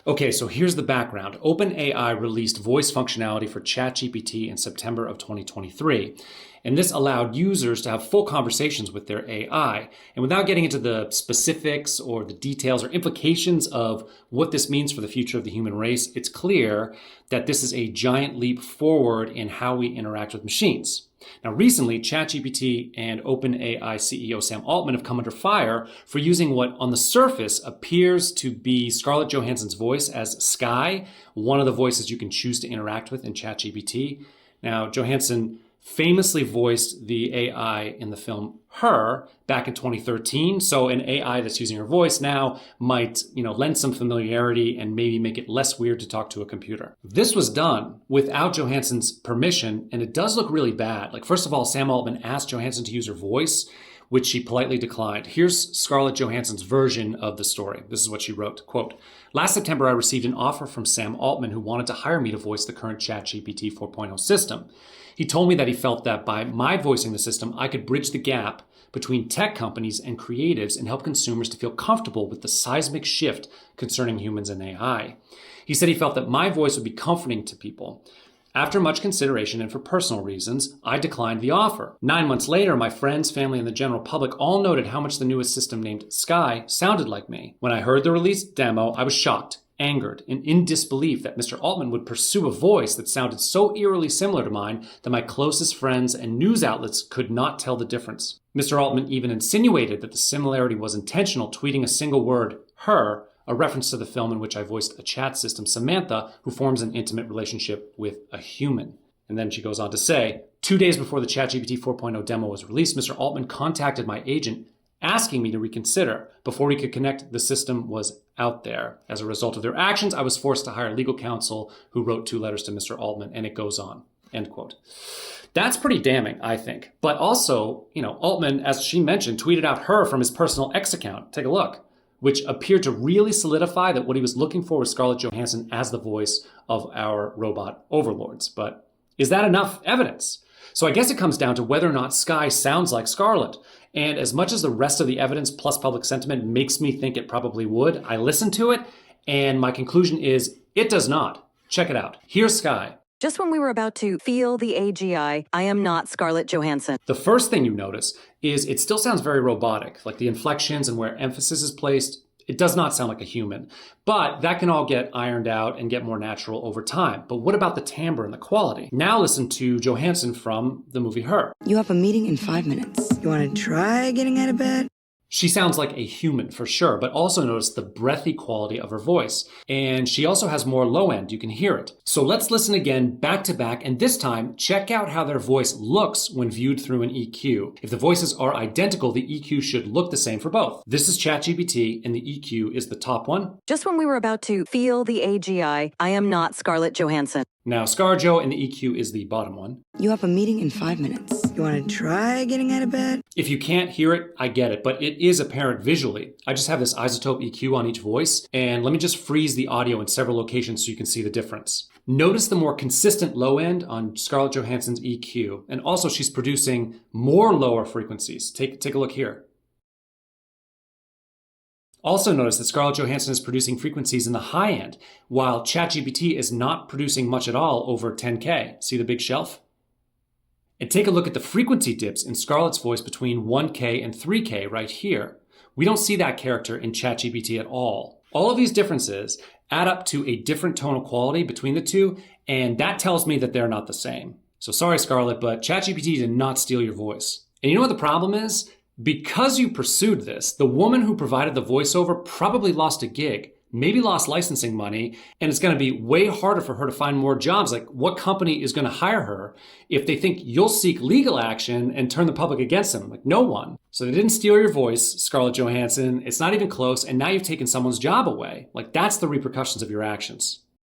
Okay, so here's the background. OpenAI released voice functionality for ChatGPT in September of 2023. And this allowed users to have full conversations with their AI. And without getting into the specifics or the details or implications of what this means for the future of the human race, it's clear that this is a giant leap forward in how we interact with machines. Now, recently, ChatGPT and OpenAI CEO Sam Altman have come under fire for using what on the surface appears to be Scarlett Johansson's voice as Sky, one of the voices you can choose to interact with in ChatGPT. Now, Johansson famously voiced the AI in the film Her back in 2013. So an AI that's using her voice now might, lend some familiarity and maybe make it less weird to talk to a computer. This was done without Johansson's permission, and it does look really bad. Like, first of all, Sam Altman asked Johansson to use her voice, which she politely declined. Here's Scarlett Johansson's version of the story. This is what she wrote, quote, "Last September, I received an offer from Sam Altman, who wanted to hire me to voice the current ChatGPT 4.0 system. He told me that he felt that by my voicing the system, I could bridge the gap between tech companies and creatives and help consumers to feel comfortable with the seismic shift concerning humans and AI. He said he felt that my voice would be comforting to people. After much consideration and for personal reasons, I declined the offer. 9 months later, my friends, family, and the general public all noted how much the newest system named Sky sounded like me. When I heard the released demo, I was shocked, angered, and in disbelief that Mr. Altman would pursue a voice that sounded so eerily similar to mine that my closest friends and news outlets could not tell the difference. Mr. Altman even insinuated that the similarity was intentional, tweeting a single word, her, a reference to the film in which I voiced a chat system, Samantha, who forms an intimate relationship with a human." And then she goes on to say, 2 days before the ChatGPT 4.0 demo was released, Mr. Altman contacted my agent asking me to reconsider. Before we could connect, the system was out there. As a result of their actions, I was forced to hire legal counsel who wrote 2 letters to Mr. Altman, and it goes on, end quote. That's pretty damning, I think. But also, Altman, as she mentioned, tweeted out her from his personal X account. Take a look. Which appeared to really solidify that what he was looking for was Scarlett Johansson as the voice of our robot overlords. But is that enough evidence? So I guess it comes down to whether or not Sky sounds like Scarlett. And as much as the rest of the evidence plus public sentiment makes me think it probably would, I listened to it, and my conclusion is it does not. Check it out. Here's Sky. "Just when we were about to feel the AGI, I am not Scarlett Johansson." The first thing you notice is it still sounds very robotic, like the inflections and where emphasis is placed. It does not sound like a human, but that can all get ironed out and get more natural over time. But what about the timbre and the quality? Now listen to Johansson from the movie Her. "You have a meeting in 5 minutes. You want to try getting out of bed?" She sounds like a human for sure, but also notice the breathy quality of her voice. And she also has more low end, you can hear it. So let's listen again back to back, and this time check out how their voice looks when viewed through an EQ. If the voices are identical, the EQ should look the same for both. This is ChatGPT, and the EQ is the top one. "Just when we were about to feel the AGI, I am not Scarlett Johansson." Now ScarJo, and the EQ is the bottom one. "You have a meeting in 5 minutes. You want to try getting out of bed?" If you can't hear it, I get it, but it is apparent visually. I just have this isotope EQ on each voice, and let me just freeze the audio in several locations so you can see the difference. Notice the more consistent low end on Scarlett Johansson's EQ, and also she's producing more lower frequencies. Take a look here. Also notice that Scarlett Johansson is producing frequencies in the high end, while ChatGPT is not producing much at all over 10K. See the big shelf? And take a look at the frequency dips in Scarlett's voice between 1K and 3K right here. We don't see that character in ChatGPT at all. All of these differences add up to a different tonal quality between the two, and that tells me that they're not the same. So sorry, Scarlett, but ChatGPT did not steal your voice. And you know what the problem is? Because you pursued this, the woman who provided the voiceover probably lost a gig, maybe lost licensing money, and it's going to be way harder for her to find more jobs. Like, what company is going to hire her if they think you'll seek legal action and turn the public against them? Like, no one. So they didn't steal your voice, Scarlett Johansson. It's not even close, and now you've taken someone's job away. Like, that's the repercussions of your actions.